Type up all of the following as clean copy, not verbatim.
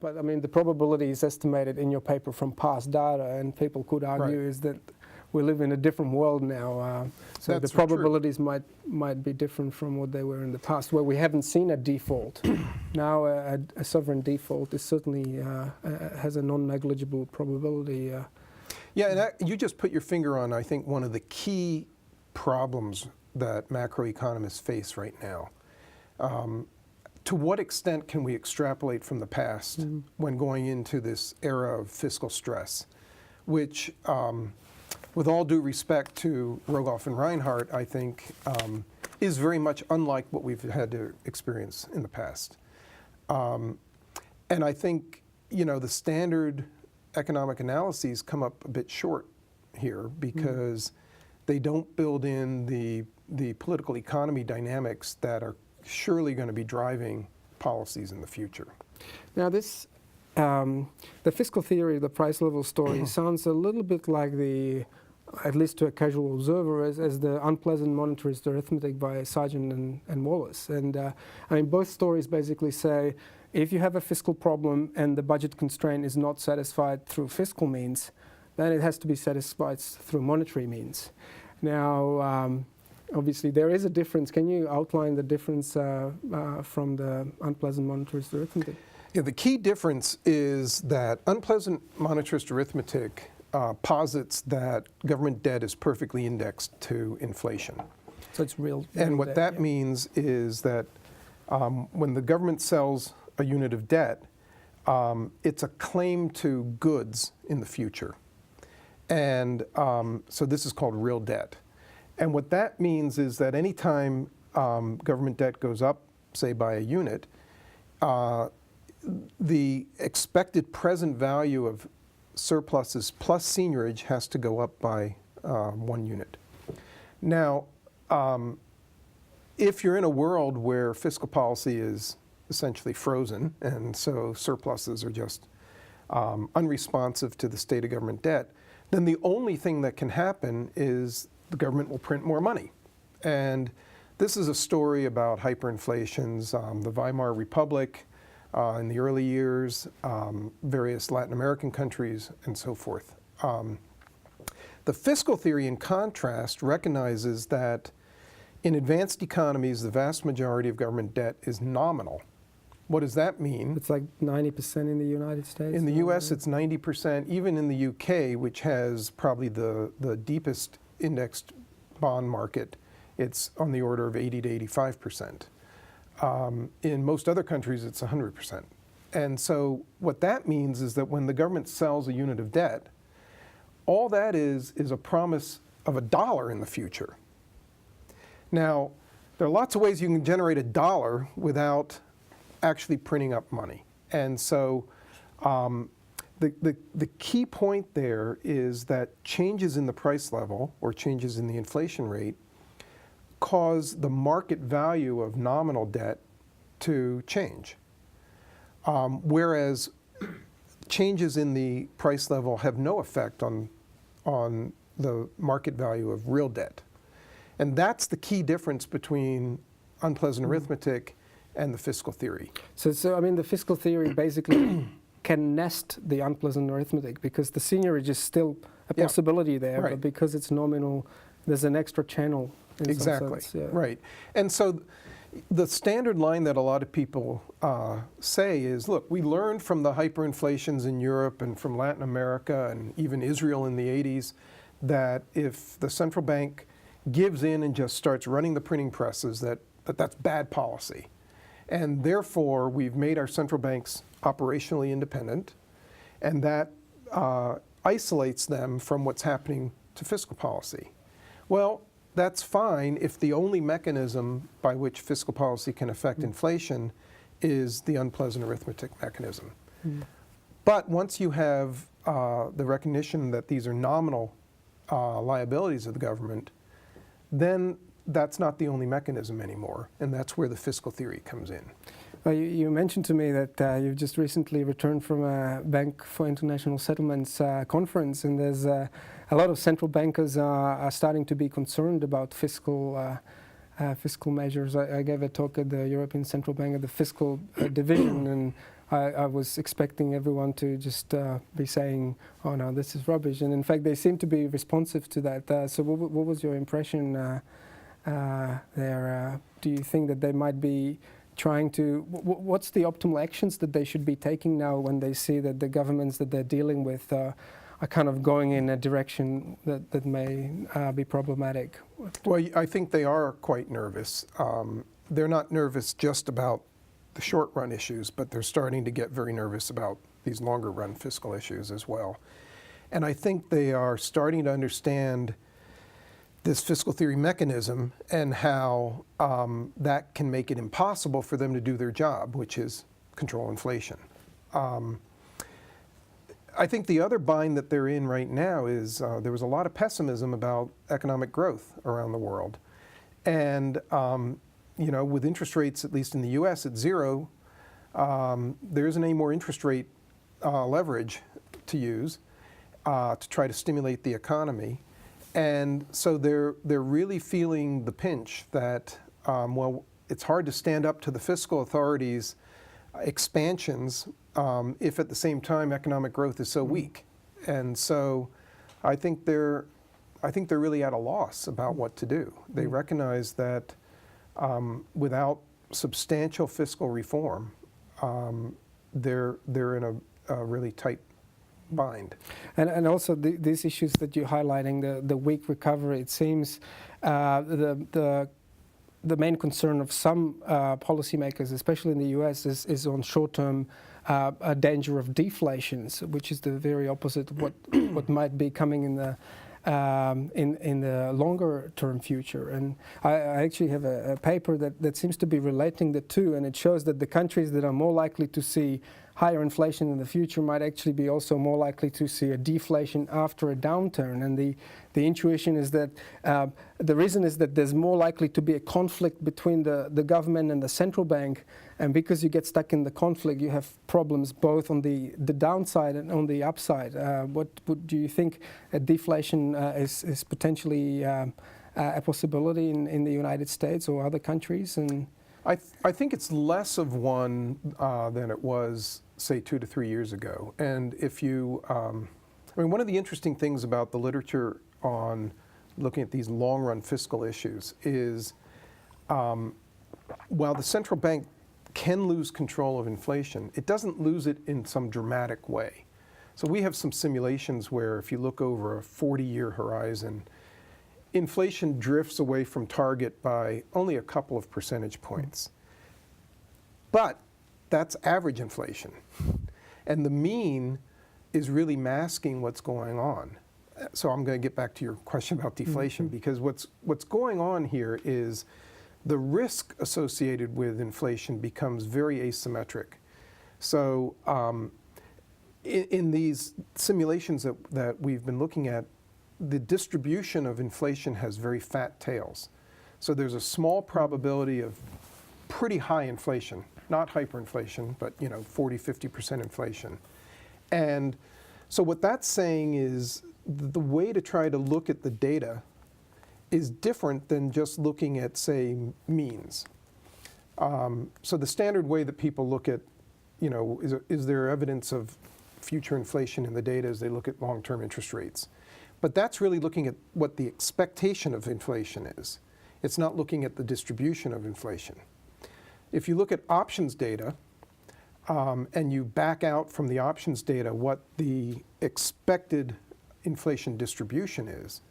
But I mean, the probability is estimated in your paper from past data, and people could argue is that we live in a different world now. So That's the probabilities might be different from what they were in the past, where we haven't seen a default. Now a sovereign default is certainly has a non-negligible probability. Yeah, and that, you just put your finger on, I think, one of the key problems that macroeconomists face right now. To what extent can we extrapolate from the past when going into this era of fiscal stress, which, with all due respect to Rogoff and Reinhardt, I think is very much unlike what we've had to experience in the past. And I think, you know, the standard economic analyses come up a bit short here because they don't build in the political economy dynamics that are surely going to be driving policies in the future. Now this, the fiscal theory, the price level story sounds a little bit like the, at least to a casual observer, as the unpleasant monetarist arithmetic by Sargent and Wallace. And I mean, both stories basically say, if you have a fiscal problem and the budget constraint is not satisfied through fiscal means, then it has to be satisfied through monetary means. Now, obviously, there is a difference. Can you outline the difference from the unpleasant monetarist arithmetic? Yeah, the key difference is that unpleasant monetarist arithmetic posits that government debt is perfectly indexed to inflation. So it's real. And what that means is that when the government sells a unit of debt, it's a claim to goods in the future. And so this is called real debt. And what that means is that any time government debt goes up, say by a unit, the expected present value of surpluses plus seniorage has to go up by 1 unit. Now, if you're in a world where fiscal policy is essentially frozen, and so surpluses are just unresponsive to the state of government debt, then the only thing that can happen is the government will print more money. And this is a story about hyperinflations, the Weimar Republic in the early years, various Latin American countries, and so forth. The fiscal theory, in contrast, recognizes that in advanced economies, the vast majority of government debt is nominal. What does that mean? It's like 90% in the United States? In the US, it's 90%. Even in the UK, which has probably the deepest indexed bond market, it's on the order of 80 to 85%. In most other countries, it's 100%. And so what that means is that when the government sells a unit of debt, all that is a promise of $1 in the future. Now, there are lots of ways you can generate $1 without actually printing up money. And so the key point there is that changes in the price level or changes in the inflation rate cause the market value of nominal debt to change. Whereas changes in the price level have no effect on the market value of real debt. And that's the key difference between unpleasant arithmetic and the fiscal theory. So I mean, the fiscal theory basically can nest the unpleasant arithmetic because the seniorage is still a possibility there, but because it's nominal, there's an extra channel in some sense. Right. And so the standard line that a lot of people say is, look, we learned from the hyperinflations in Europe and from Latin America and even Israel in the 80s that if the central bank gives in and just starts running the printing presses, that's bad policy. And therefore, we've made our central banks operationally independent, and that isolates them from what's happening to fiscal policy. Well, that's fine if the only mechanism by which fiscal policy can affect inflation is the unpleasant arithmetic mechanism. But once you have the recognition that these are nominal liabilities of the government, then that's not the only mechanism anymore, and that's where the fiscal theory comes in. Well, you mentioned to me that you've just recently returned from a Bank for International Settlements conference, and there's a lot of central bankers are starting to be concerned about fiscal fiscal measures. I gave a talk at the European Central Bank at the fiscal division, and I was expecting everyone to just be saying, "Oh no, this is rubbish," and in fact, they seem to be responsive to that. So, what was your impression there? Do you think that they might be trying to? What's the optimal actions that they should be taking now when they see that the governments that they're dealing with are kind of going in a direction that may be problematic? Well, I think they are quite nervous. They're not nervous just about the short-run issues, but they're starting to get very nervous about these longer-run fiscal issues as well. And I think they are starting to understand this fiscal theory mechanism and how that can make it impossible for them to do their job, which is control inflation. I think the other bind that they're in right now is there was a lot of pessimism about economic growth around the world. And with interest rates, at least in the US, at zero, there isn't any more interest rate leverage to use to try to stimulate the economy. And so they're really feeling the pinch that, it's hard to stand up to the fiscal authorities' expansions if at the same time economic growth is so weak. And so I think they're really at a loss about what to do. They recognize that without substantial fiscal reform, they're in a really tight bind. And also these issues that you're highlighting, the weak recovery, it seems the main concern of some policymakers, especially in the US, is on short-term danger of deflations, which is the very opposite of what might be coming in the longer-term future. And I actually have a paper that seems to be relating the two, and it shows that the countries that are more likely to see higher inflation in the future might actually be also more likely to see a deflation after a downturn. And the intuition is that the reason is that there's more likely to be a conflict between the government and the central bank, and because you get stuck in the conflict, you have problems both on the downside and on the upside. What do you think a deflation is potentially a possibility in the United States or other countries? And I think it's less of one than it was, say, 2 to 3 years ago. And if you, one of the interesting things about the literature on looking at these long-run fiscal issues is while the central bank can lose control of inflation, it doesn't lose it in some dramatic way. So we have some simulations where if you look over a 40-year horizon, inflation drifts away from target by only a couple of percentage points. But that's average inflation. And the mean is really masking what's going on. So I'm going to get back to your question about deflation, because what's going on here is the risk associated with inflation becomes very asymmetric. So in these simulations that we've been looking at, the distribution of inflation has very fat tails. So there's a small probability of pretty high inflation, not hyperinflation, but 40, 50% inflation. And so what that's saying is the way to try to look at the data is different than just looking at, say, means. So the standard way that people look at, is there evidence of future inflation in the data as they look at long-term interest rates. But that's really looking at what the expectation of inflation is. It's not looking at the distribution of inflation. If you look at options data, and you back out from the options data what the expected inflation distribution is,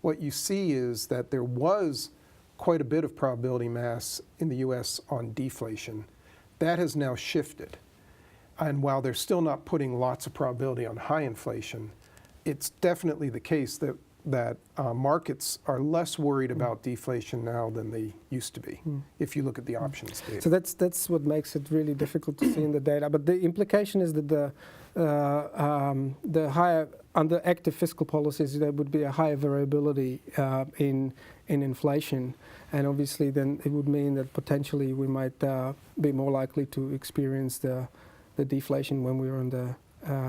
what you see is that there was quite a bit of probability mass in the US on deflation. That has now shifted. And while they're still not putting lots of probability on high inflation, it's definitely the case that markets are less worried about deflation now than they used to be, if you look at the options data. So that's what makes it really difficult to see in the data. But the implication is that the higher, under active fiscal policies, there would be a higher variability in inflation. And obviously then it would mean that potentially we might be more likely to experience the deflation when we're on the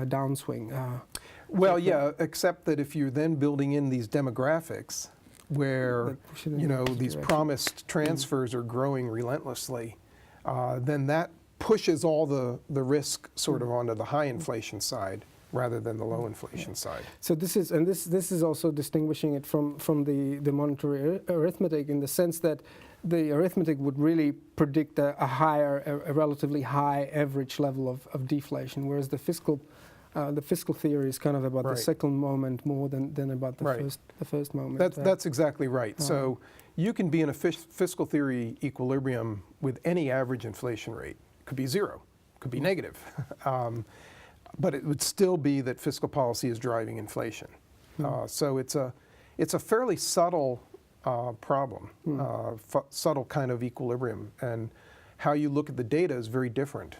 downswing. Well, yeah, except that if you're then building in these demographics, where that push it in the opposite these direction. promised transfers are growing relentlessly, then that pushes all the risk sort of onto the high inflation side rather than the low inflation side. So this is also distinguishing it from the monetary arithmetic, in the sense that the arithmetic would really predict a relatively high average level of deflation, whereas the fiscal theory is kind of about the second moment more than about the first moment. That's exactly right. So you can be in a fiscal theory equilibrium with any average inflation rate. It could be zero, it could be negative. But it would still be that fiscal policy is driving inflation. So it's a fairly subtle problem, subtle kind of equilibrium, and how you look at the data is very different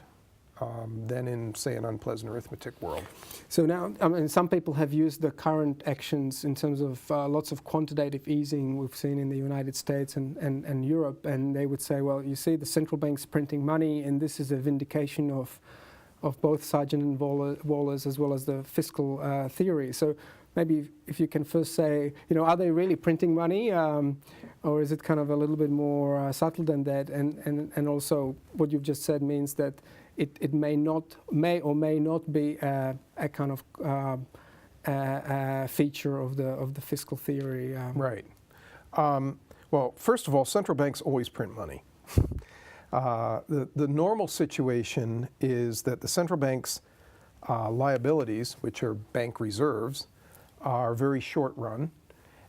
than in, say, an unpleasant arithmetic world. So now, I mean, some people have used the current actions in terms of lots of quantitative easing we've seen in the United States and Europe, and they would say, well, you see the central bank's printing money, and this is a vindication of both Sargent and Waller's as well as the fiscal theory. So maybe if you can first say, are they really printing money, or is it kind of a little bit more subtle than that? And also what you've just said means that it may or may not be a kind of feature of the fiscal theory. Right. Well, first of all, central banks always print money. The normal situation is that the central bank's liabilities, which are bank reserves, are very short run,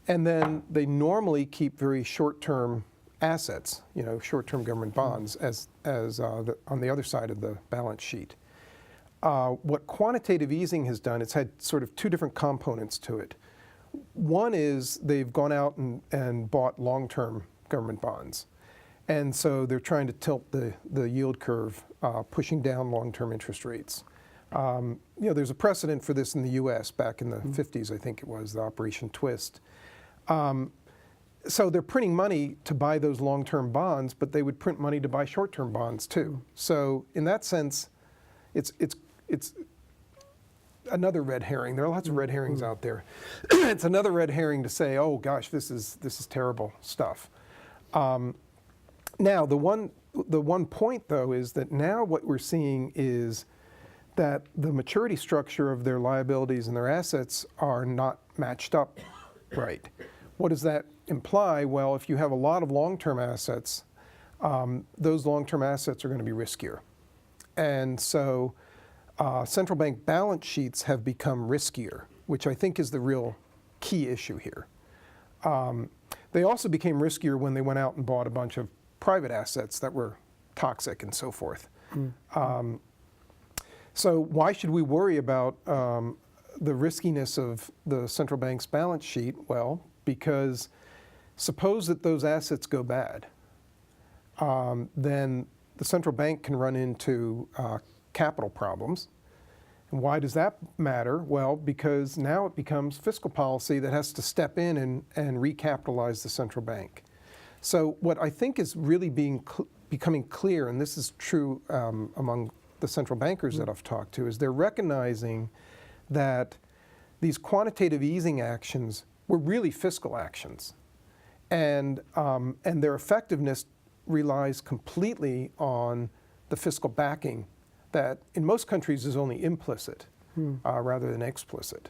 and then they normally keep very short-term assets, short-term government bonds, as on the other side of the balance sheet. What quantitative easing has done, it's had sort of two different components to it. One is they've gone out and bought long-term government bonds. And so they're trying to tilt the yield curve, pushing down long-term interest rates. There's a precedent for this in the U.S. back in the 50s, I think it was, the Operation Twist. So they're printing money to buy those long-term bonds, but they would print money to buy short-term bonds too. So in that sense, it's another red herring. There are lots of red herrings out there. It's another red herring to say, oh gosh, this is terrible stuff. Now, the one point, though, is that now what we're seeing is that the maturity structure of their liabilities and their assets are not matched up right. What does that imply? Well, if you have a lot of long-term assets, those long-term assets are going to be riskier. And so central bank balance sheets have become riskier, which I think is the real key issue here. They also became riskier when they went out and bought a bunch of private assets that were toxic and so forth. So why should we worry about the riskiness of the central bank's balance sheet? Well, because suppose that those assets go bad, then the central bank can run into capital problems. And why does that matter? Well, because now it becomes fiscal policy that has to step in and recapitalize the central bank. So what I think is really becoming clear, and this is true among the central bankers that I've talked to, is they're recognizing that these quantitative easing actions were really fiscal actions. And their effectiveness relies completely on the fiscal backing that in most countries is only implicit rather than explicit.